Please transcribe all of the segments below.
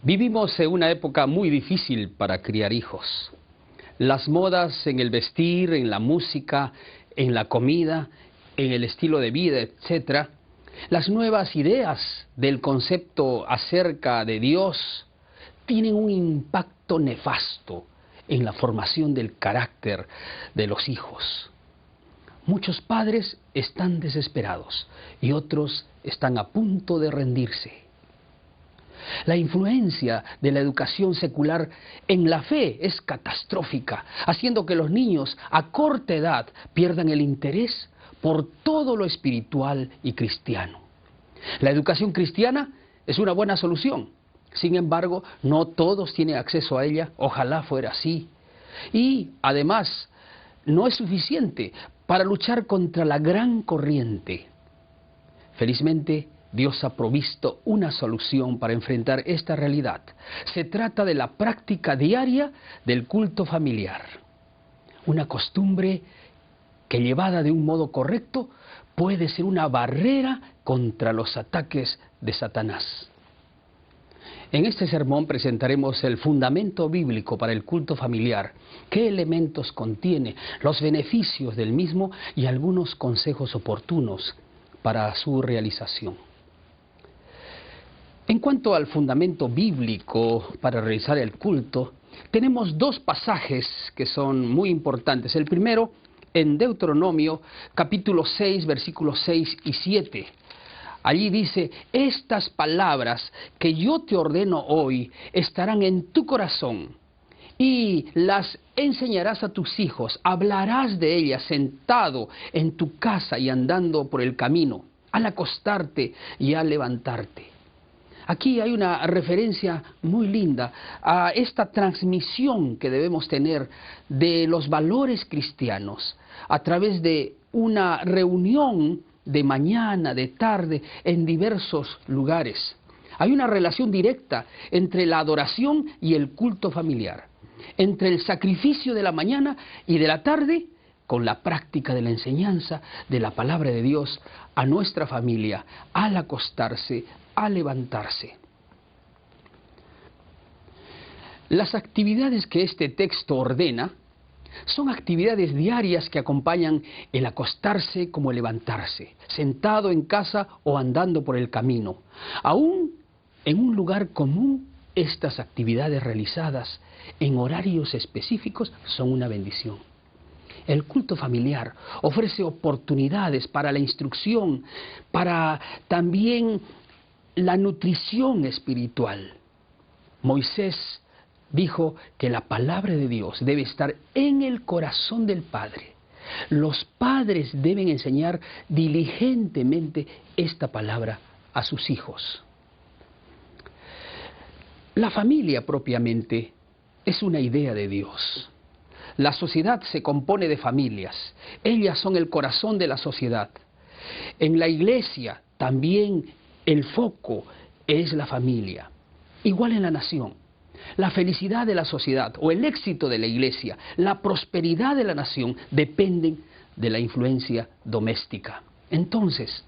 Vivimos en una época muy difícil para criar hijos. Las modas en el vestir, en la música, en la comida, en el estilo de vida, etc. Las nuevas ideas del concepto acerca de Dios tienen un impacto nefasto en la formación del carácter de los hijos. Muchos padres están desesperados y otros están a punto de rendirse. La influencia de la educación secular en la fe es catastrófica, haciendo que los niños a corta edad pierdan el interés por todo lo espiritual y cristiano. La educación cristiana es una buena solución. Sin embargo, no todos tienen acceso a ella, ojalá fuera así. Y además, no es suficiente para luchar contra la gran corriente. Felizmente, Dios ha provisto una solución para enfrentar esta realidad. Se trata de la práctica diaria del culto familiar. Una costumbre que, llevada de un modo correcto, puede ser una barrera contra los ataques de Satanás. En este sermón presentaremos el fundamento bíblico para el culto familiar, qué elementos contiene, los beneficios del mismo y algunos consejos oportunos para su realización. En cuanto al fundamento bíblico para realizar el culto, tenemos dos pasajes que son muy importantes. El primero, en Deuteronomio, capítulo 6, versículos 6 y 7. Allí dice: estas palabras que yo te ordeno hoy estarán en tu corazón y las enseñarás a tus hijos. Hablarás de ellas sentado en tu casa y andando por el camino, al acostarte y al levantarte. Aquí hay una referencia muy linda a esta transmisión que debemos tener de los valores cristianos a través de una reunión de mañana, de tarde, en diversos lugares. Hay una relación directa entre la adoración y el culto familiar, entre el sacrificio de la mañana y de la tarde, con la práctica de la enseñanza de la palabra de Dios a nuestra familia, al acostarse, al levantarse. Las actividades que este texto ordena son actividades diarias que acompañan el acostarse como el levantarse, sentado en casa o andando por el camino. Aún en un lugar común, estas actividades realizadas en horarios específicos son una bendición. El culto familiar ofrece oportunidades para la instrucción, para también la nutrición espiritual. Moisés dijo que la palabra de Dios debe estar en el corazón del padre. Los padres deben enseñar diligentemente esta palabra a sus hijos. La familia propiamente es una idea de Dios. La sociedad se compone de familias. Ellas son el corazón de la sociedad. En la iglesia también el foco es la familia. Igual en la nación. La felicidad de la sociedad o el éxito de la iglesia, la prosperidad de la nación dependen de la influencia doméstica. Entonces,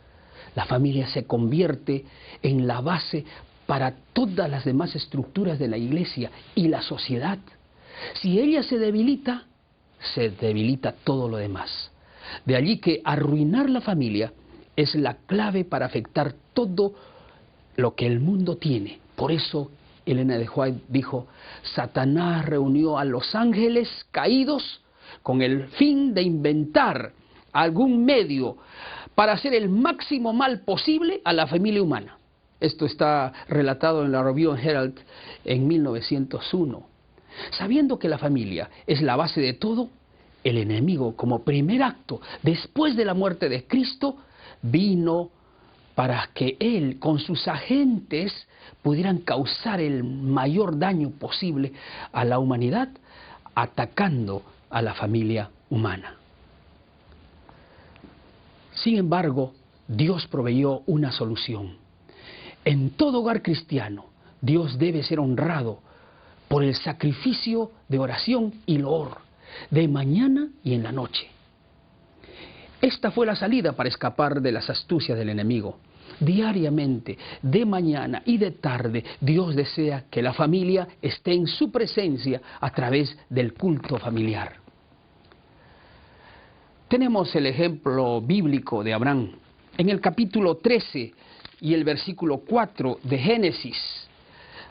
la familia se convierte en la base para todas las demás estructuras de la iglesia y la sociedad. Si ella se debilita todo lo demás. De allí que arruinar la familia es la clave para afectar todo lo que el mundo tiene. Por eso Elena de White dijo: Satanás reunió a los ángeles caídos con el fin de inventar algún medio para hacer el máximo mal posible a la familia humana. Esto está relatado en la Review and Herald en 1901. Sabiendo que la familia es la base de todo, el enemigo, como primer acto después de la muerte de Cristo, vino para que él con sus agentes pudieran causar el mayor daño posible a la humanidad, atacando a la familia humana. Sin embargo, Dios proveyó una solución. En todo hogar cristiano, Dios debe ser honrado por el sacrificio de oración y loor, de mañana y en la noche. Esta fue la salida para escapar de las astucias del enemigo. Diariamente, de mañana y de tarde, Dios desea que la familia esté en su presencia a través del culto familiar. Tenemos el ejemplo bíblico de Abraham. En el capítulo 13 y el versículo 4 de Génesis,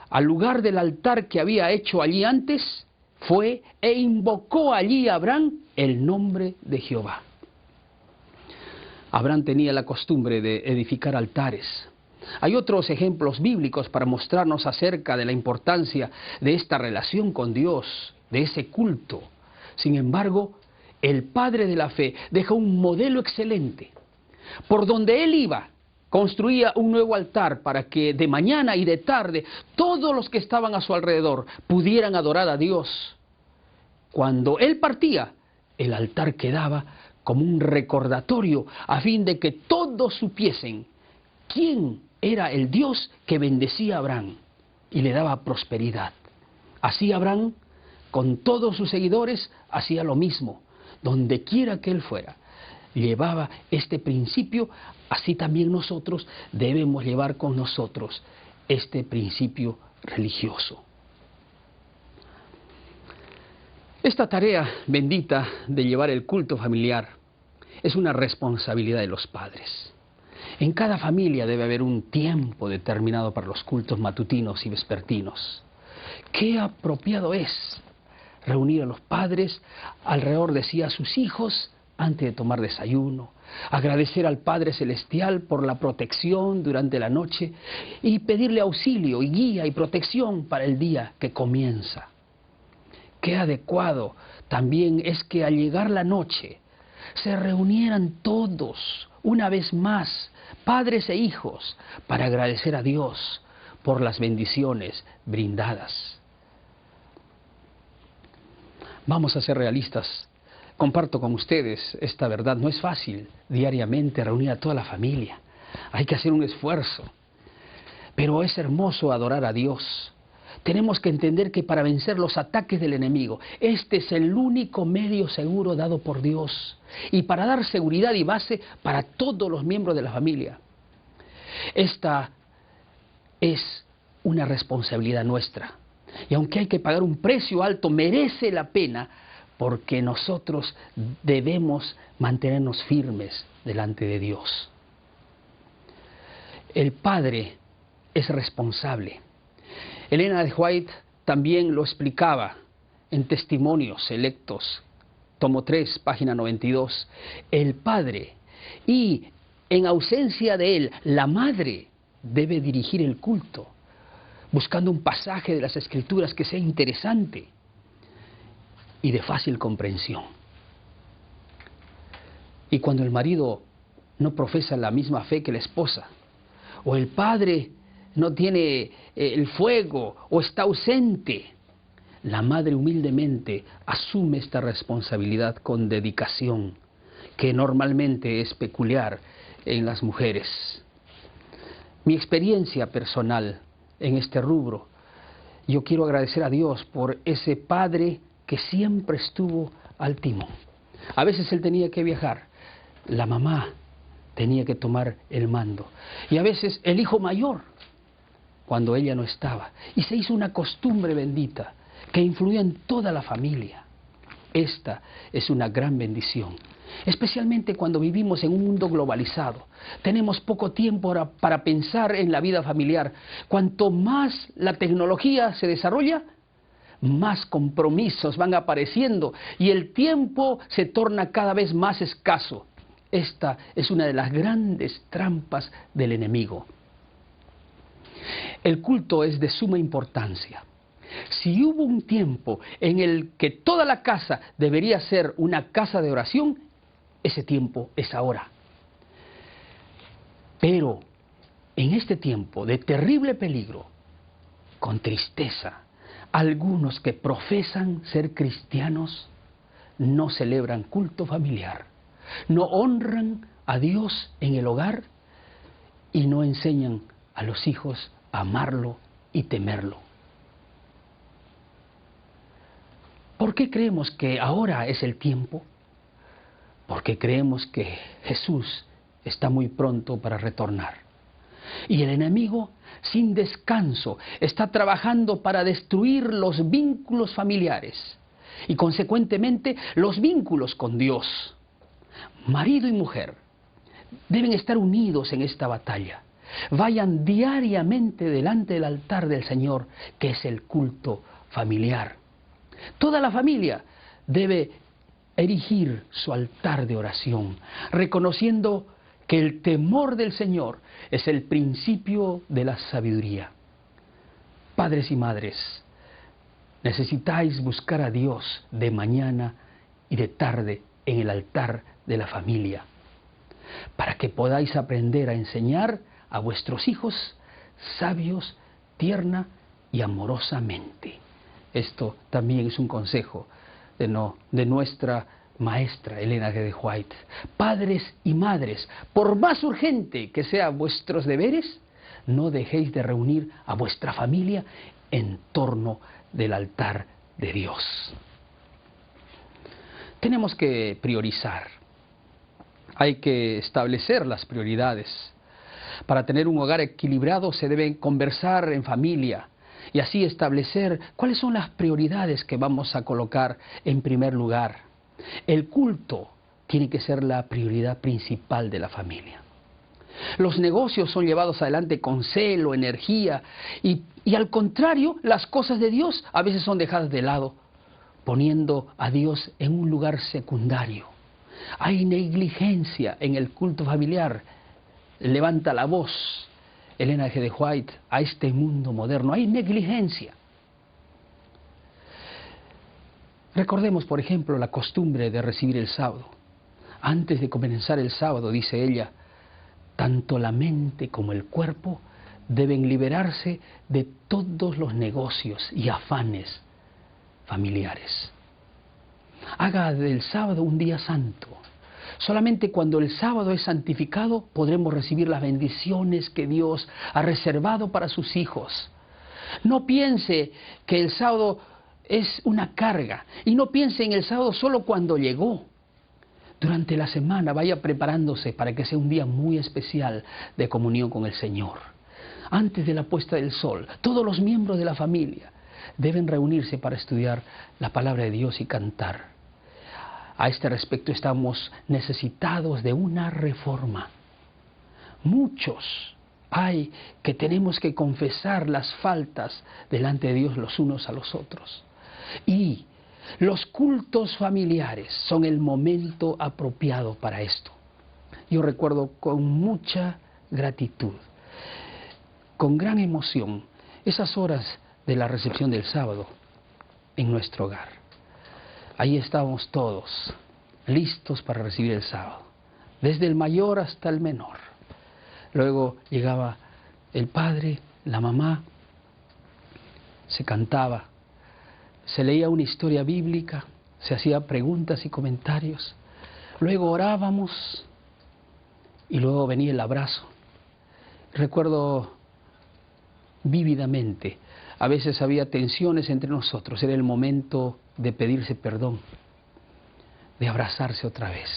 al lugar del altar que había hecho allí antes, fue e invocó allí a Abraham el nombre de Jehová. Abraham tenía la costumbre de edificar altares. Hay otros ejemplos bíblicos para mostrarnos acerca de la importancia de esta relación con Dios, de ese culto. Sin embargo, el padre de la fe deja un modelo excelente. Por donde él iba, construía un nuevo altar para que de mañana y de tarde todos los que estaban a su alrededor pudieran adorar a Dios. Cuando él partía, el altar quedaba como un recordatorio a fin de que todos supiesen quién era el Dios que bendecía a Abraham y le daba prosperidad. Así Abraham, con todos sus seguidores, hacía lo mismo. Donde quiera que él fuera, llevaba este principio, así también nosotros debemos llevar con nosotros este principio religioso. Esta tarea bendita de llevar el culto familiar es una responsabilidad de los padres. En cada familia debe haber un tiempo determinado para los cultos matutinos y vespertinos. Qué apropiado es reunir a los padres alrededor de sí a sus hijos antes de tomar desayuno, agradecer al Padre Celestial por la protección durante la noche y pedirle auxilio y guía y protección para el día que comienza. Qué adecuado también es que al llegar la noche se reunieran todos una vez más, padres e hijos, para agradecer a Dios por las bendiciones brindadas. Vamos a ser realistas. Comparto con ustedes esta verdad. No es fácil diariamente reunir a toda la familia. Hay que hacer un esfuerzo. Pero es hermoso adorar a Dios. Tenemos que entender que para vencer los ataques del enemigo, este es el único medio seguro dado por Dios. Y para dar seguridad y base para todos los miembros de la familia. Esta es una responsabilidad nuestra. Y aunque hay que pagar un precio alto, merece la pena porque nosotros debemos mantenernos firmes delante de Dios. El padre es responsable. Elena de White también lo explicaba en Testimonios Selectos, tomo 3, página 92. El padre y en ausencia de él, la madre debe dirigir el culto, buscando un pasaje de las Escrituras que sea interesante y de fácil comprensión. Y cuando el marido no profesa la misma fe que la esposa, o el padre no tiene el fuego o está ausente, la madre humildemente asume esta responsabilidad con dedicación, que normalmente es peculiar en las mujeres. Mi experiencia personal en este rubro, yo quiero agradecer a Dios por ese padre que siempre estuvo al timón. A veces él tenía que viajar, la mamá tenía que tomar el mando, y a veces el hijo mayor, cuando ella no estaba, y se hizo una costumbre bendita que influía en toda la familia. Esta es una gran bendición, especialmente cuando vivimos en un mundo globalizado. Tenemos poco tiempo para pensar en la vida familiar. Cuanto más la tecnología se desarrolla, más compromisos van apareciendo y el tiempo se torna cada vez más escaso. Esta es una de las grandes trampas del enemigo. El culto es de suma importancia. Si hubo un tiempo en el que toda la casa debería ser una casa de oración, ese tiempo es ahora. Pero en este tiempo de terrible peligro, con tristeza, algunos que profesan ser cristianos no celebran culto familiar, no honran a Dios en el hogar y no enseñan a los hijos a amarlo y temerlo. ¿Por qué creemos que ahora es el tiempo? Porque creemos que Jesús está muy pronto para retornar. Y el enemigo, sin descanso, está trabajando para destruir los vínculos familiares y consecuentemente los vínculos con Dios. Marido y mujer deben estar unidos en esta batalla. Vayan diariamente delante del altar del Señor, que es el culto familiar. Toda la familia debe erigir su altar de oración, reconociendo que el temor del Señor es el principio de la sabiduría. Padres y madres, necesitáis buscar a Dios de mañana y de tarde en el altar de la familia, para que podáis aprender a enseñar a vuestros hijos sabios, tierna y amorosamente. Esto también es un consejo de nuestra maestra Elena G. de White. Padres y madres, por más urgente que sean vuestros deberes, no dejéis de reunir a vuestra familia en torno del altar de Dios. Tenemos que priorizar. Hay que establecer las prioridades. Para tener un hogar equilibrado se debe conversar en familia y así establecer cuáles son las prioridades que vamos a colocar en primer lugar. El culto tiene que ser la prioridad principal de la familia. Los negocios son llevados adelante con celo, energía y al contrario, las cosas de Dios a veces son dejadas de lado, poniendo a Dios en un lugar secundario. Hay negligencia en el culto familiar. Levanta la voz Elena G. de White a este mundo moderno. Hay negligencia. Recordemos, por ejemplo, la costumbre de recibir el sábado. Antes de comenzar el sábado, dice ella, tanto la mente como el cuerpo deben liberarse de todos los negocios y afanes familiares. Haga del sábado un día santo. Solamente cuando el sábado es santificado podremos recibir las bendiciones que Dios ha reservado para sus hijos. No piense que el sábado es una carga y no piense en el sábado solo cuando llegó. Durante la semana vaya preparándose para que sea un día muy especial de comunión con el Señor. Antes de la puesta del sol, todos los miembros de la familia deben reunirse para estudiar la palabra de Dios y cantar. A este respecto estamos necesitados de una reforma. Muchos hay que tenemos que confesar las faltas delante de Dios los unos a los otros. Y los cultos familiares son el momento apropiado para esto. Yo recuerdo con mucha gratitud, con gran emoción, esas horas de la recepción del sábado en nuestro hogar. Ahí estábamos todos, listos para recibir el sábado, desde el mayor hasta el menor. Luego llegaba el padre, la mamá, se cantaba, se leía una historia bíblica, se hacía preguntas y comentarios, luego orábamos y luego venía el abrazo. Recuerdo vívidamente, a veces había tensiones entre nosotros, era el momento de pedirse perdón, de abrazarse otra vez.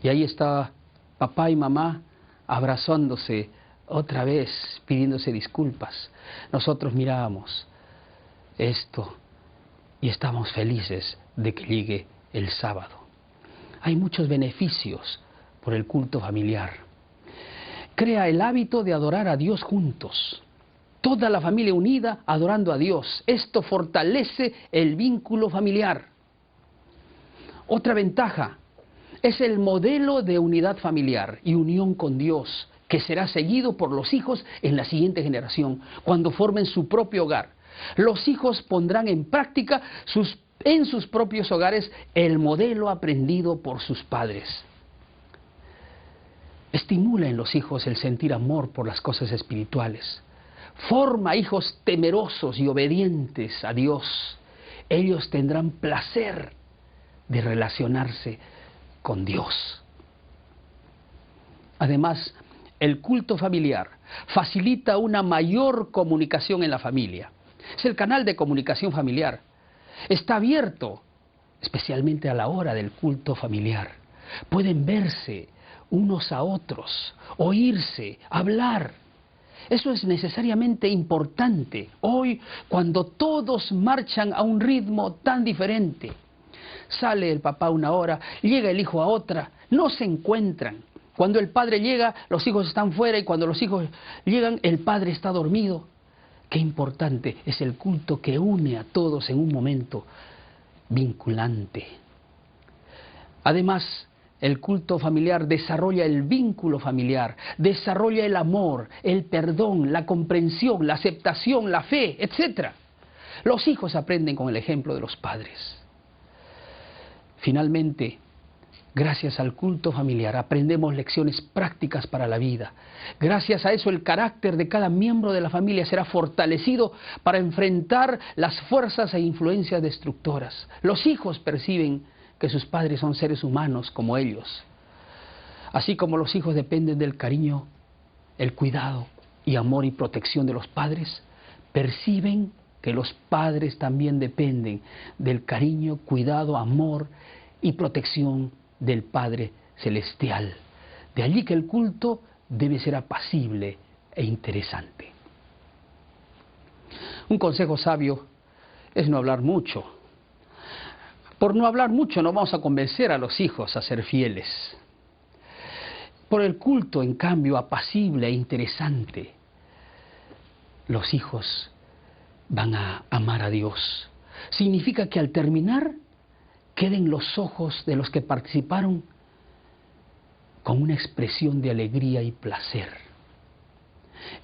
Y ahí estaba papá y mamá abrazándose otra vez, pidiéndose disculpas. Nosotros mirábamos esto y estábamos felices de que llegue el sábado. Hay muchos beneficios por el culto familiar. Crea el hábito de adorar a Dios juntos. Toda la familia unida adorando a Dios. Esto fortalece el vínculo familiar. Otra ventaja es el modelo de unidad familiar y unión con Dios, que será seguido por los hijos en la siguiente generación, cuando formen su propio hogar. Los hijos pondrán en práctica en sus propios hogares el modelo aprendido por sus padres. Estimula en los hijos el sentir amor por las cosas espirituales. Forma hijos temerosos y obedientes a Dios. Ellos tendrán placer de relacionarse con Dios. Además, el culto familiar facilita una mayor comunicación en la familia. Es el canal de comunicación familiar. Está abierto, especialmente a la hora del culto familiar. Pueden verse unos a otros, oírse, hablar. Eso es necesariamente importante. Hoy, cuando todos marchan a un ritmo tan diferente, sale el papá una hora, llega el hijo a otra, no se encuentran. Cuando el padre llega, los hijos están fuera, y cuando los hijos llegan, el padre está dormido. Qué importante es el culto que une a todos en un momento vinculante. Además, el culto familiar desarrolla el vínculo familiar, desarrolla el amor, el perdón, la comprensión, la aceptación, la fe, etc. Los hijos aprenden con el ejemplo de los padres. Finalmente, gracias al culto familiar aprendemos lecciones prácticas para la vida. Gracias a eso el carácter de cada miembro de la familia será fortalecido para enfrentar las fuerzas e influencias destructoras. Los hijos perciben que sus padres son seres humanos como ellos. Así como los hijos dependen del cariño, el cuidado y amor y protección de los padres, perciben que los padres también dependen del cariño, cuidado, amor y protección del Padre Celestial. De allí que el culto debe ser apacible e interesante. Un consejo sabio es no hablar mucho. Por no hablar mucho no vamos a convencer a los hijos a ser fieles. Por el culto, en cambio, apacible e interesante, los hijos van a amar a Dios. Significa que al terminar queden los ojos de los que participaron con una expresión de alegría y placer.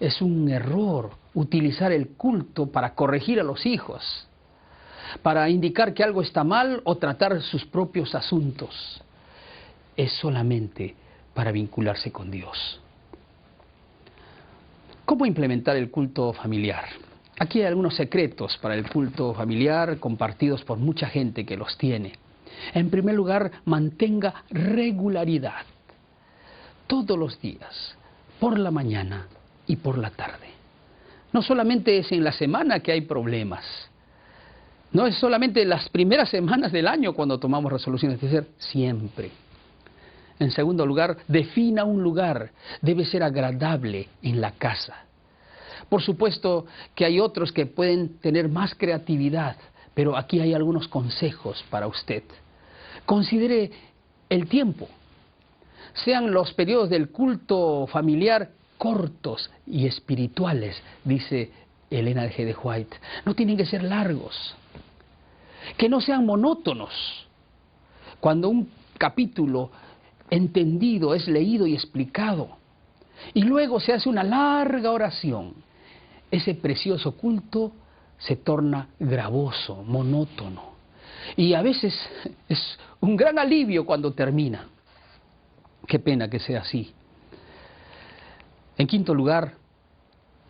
Es un error utilizar el culto para corregir a los hijos, para indicar que algo está mal o tratar sus propios asuntos. Es solamente para vincularse con Dios. ¿Cómo implementar el culto familiar? Aquí hay algunos secretos para el culto familiar compartidos por mucha gente que los tiene. En primer lugar, mantenga regularidad. Todos los días, por la mañana y por la tarde. No solamente es en la semana que hay problemas. No es solamente en las primeras semanas del año cuando tomamos resoluciones, debe ser siempre. En segundo lugar, defina un lugar. Debe ser agradable en la casa. Por supuesto que hay otros que pueden tener más creatividad, pero aquí hay algunos consejos para usted. Considere el tiempo. Sean los periodos del culto familiar cortos y espirituales, dice Elena G. de White. No tienen que ser largos. Que no sean monótonos. Cuando un capítulo entendido es leído y explicado, y luego se hace una larga oración, ese precioso culto se torna gravoso, monótono. Y a veces es un gran alivio cuando termina. Qué pena que sea así. En quinto lugar,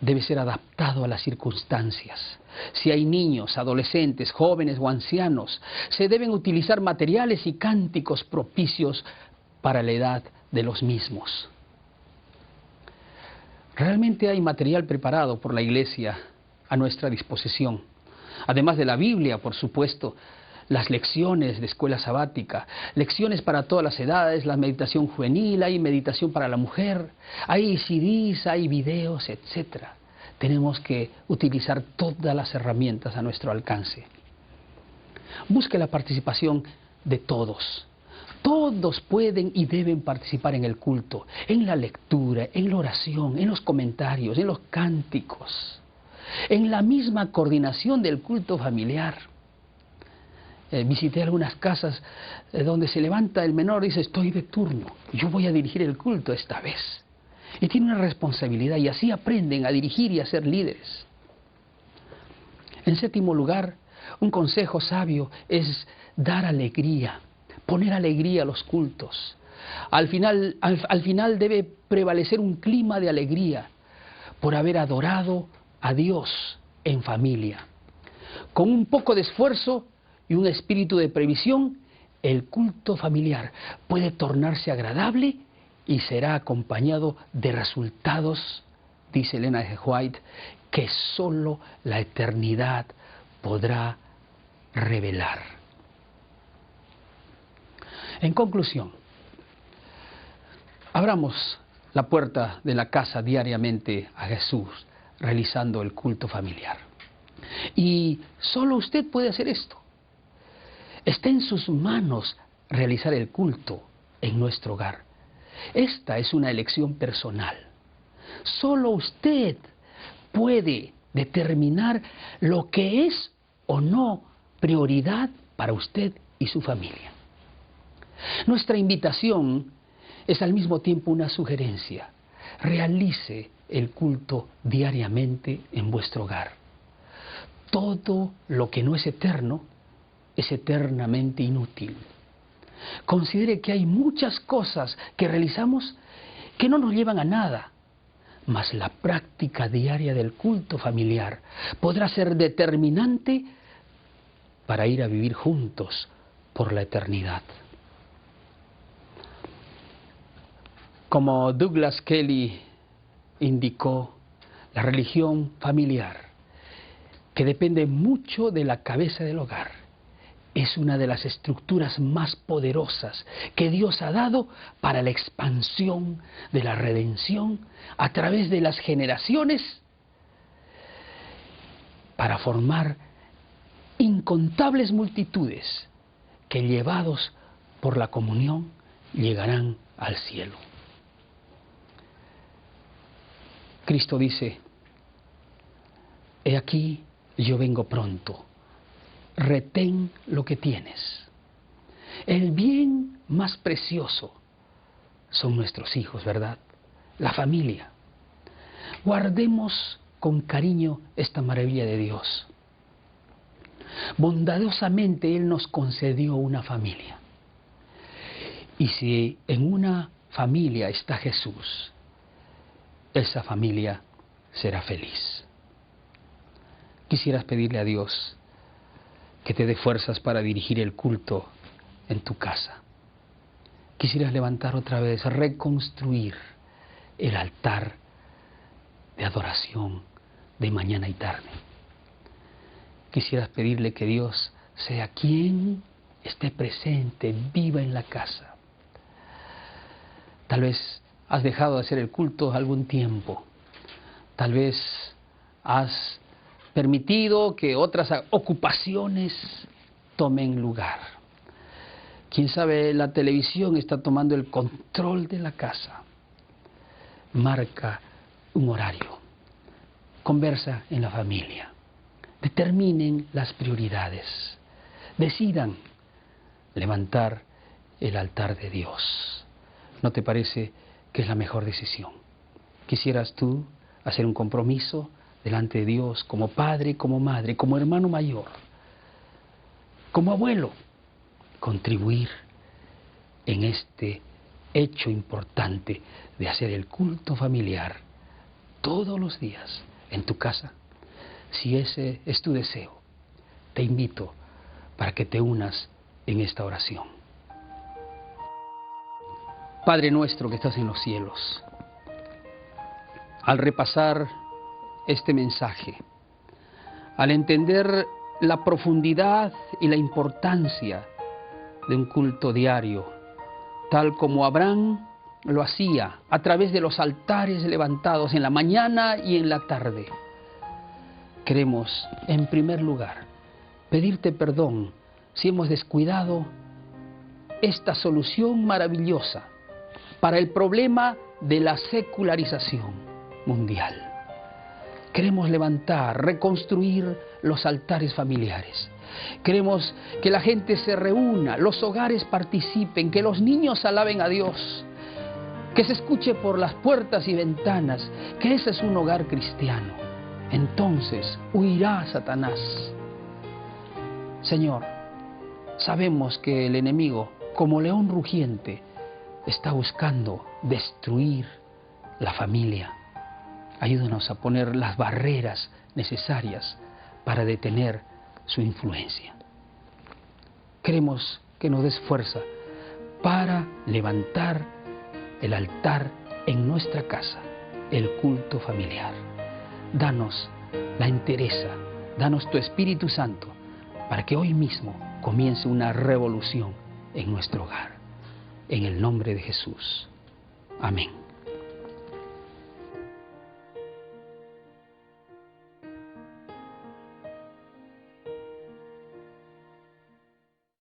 debe ser adaptado a las circunstancias. Si hay niños, adolescentes, jóvenes o ancianos, se deben utilizar materiales y cánticos propicios para la edad de los mismos. Realmente hay material preparado por la Iglesia a nuestra disposición. Además de la Biblia, por supuesto, las lecciones de escuela sabática, lecciones para todas las edades, la meditación juvenil, hay meditación para la mujer, hay CDs, hay videos, etc. Tenemos que utilizar todas las herramientas a nuestro alcance. Busque la participación de todos. Todos pueden y deben participar en el culto, en la lectura, en la oración, en los comentarios, en los cánticos, en la misma coordinación del culto familiar. Visité algunas casas donde se levanta el menor y dice: estoy de turno, yo voy a dirigir el culto esta vez. Y tiene una responsabilidad, y así aprenden a dirigir y a ser líderes. En séptimo lugar, un consejo sabio es dar alegría, poner alegría a los cultos. Al final debe prevalecer un clima de alegría por haber adorado a Dios en familia. Con un poco de esfuerzo y un espíritu de previsión, el culto familiar puede tornarse agradable y será acompañado de resultados, dice Elena G. White, que solo la eternidad podrá revelar. En conclusión, abramos la puerta de la casa diariamente a Jesús, realizando el culto familiar. Y solo usted puede hacer esto. Está en sus manos realizar el culto en nuestro hogar. Esta es una elección personal. Solo usted puede determinar lo que es o no prioridad para usted y su familia. Nuestra invitación es al mismo tiempo una sugerencia. Realice el culto diariamente en vuestro hogar. Todo lo que no es eterno es eternamente inútil. Considere que hay muchas cosas que realizamos que no nos llevan a nada, mas la práctica diaria del culto familiar podrá ser determinante para ir a vivir juntos por la eternidad. Como Douglas Kelly indicó, la religión familiar, que depende mucho de la cabeza del hogar, es una de las estructuras más poderosas que Dios ha dado para la expansión de la redención a través de las generaciones, para formar incontables multitudes que, llevados por la comunión, llegarán al cielo. Cristo dice: he aquí, yo vengo pronto. Retén lo que tienes. El bien más precioso son nuestros hijos, ¿verdad? La familia. Guardemos con cariño esta maravilla de Dios. Bondadosamente Él nos concedió una familia. Y si en una familia está Jesús, esa familia será feliz. Quisieras pedirle a Dios que te dé fuerzas para dirigir el culto en tu casa. Quisieras levantar otra vez, reconstruir el altar de adoración de mañana y tarde. Quisieras pedirle que Dios sea quien esté presente, viva en la casa. Tal vez has dejado de hacer el culto algún tiempo. Tal vez has permitido que otras ocupaciones tomen lugar. Quién sabe, la televisión está tomando el control de la casa. Marca un horario. Conversa en la familia. Determinen las prioridades. Decidan levantar el altar de Dios. ¿No te parece que es la mejor decisión? ¿Quisieras tú hacer un compromiso delante de Dios como padre, como madre, como hermano mayor, como abuelo, contribuir en este hecho importante de hacer el culto familiar todos los días en tu casa? Si ese es tu deseo, te invito para que te unas en esta oración. Padre nuestro que estás en los cielos, al repasar este mensaje, al entender la profundidad y la importancia de un culto diario, tal como Abraham lo hacía a través de los altares levantados en la mañana y en la tarde, queremos, en primer lugar, pedirte perdón si hemos descuidado esta solución maravillosa para el problema de la secularización mundial. Queremos levantar, reconstruir los altares familiares. Queremos que la gente se reúna, los hogares participen, que los niños alaben a Dios, que se escuche por las puertas y ventanas que ese es un hogar cristiano. Entonces huirá Satanás. Señor, sabemos que el enemigo, como león rugiente, está buscando destruir la familia. Ayúdanos a poner las barreras necesarias para detener su influencia. Queremos que nos des fuerza para levantar el altar en nuestra casa, el culto familiar. Danos la entereza, danos tu Espíritu Santo para que hoy mismo comience una revolución en nuestro hogar. En el nombre de Jesús. Amén.